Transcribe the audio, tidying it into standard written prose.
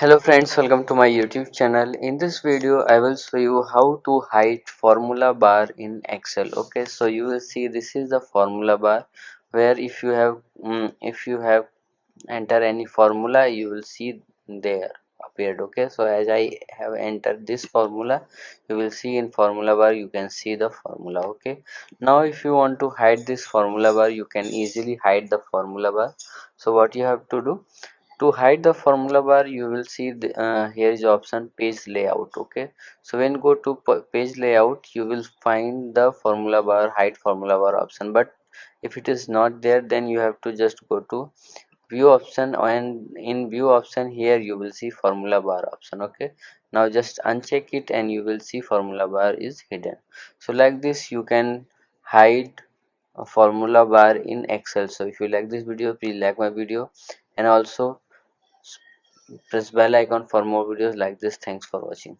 Hello friends, welcome to my YouTube channel. In this video I will show you how to hide formula bar in Excel. Okay, so you will see this is the formula bar where if you have enter any formula you will see there appeared. Okay, so as I have entered this formula, you will see in formula bar you can see the formula. Okay, now if you want to hide this formula bar, you can easily hide the formula bar. So what you have to do, to hide the formula bar, you will see here is option page layout. Okay, so when go to page layout, you will find the formula bar, hide formula bar option. But if it is not there, then you have to just go to view option, and in view option here you will see formula bar option. Okay, now just uncheck it and you will see formula bar is hidden. So like this you can hide a formula bar in Excel. So if you like this video, please like my video and also press bell icon for more videos like this. Thanks for watching.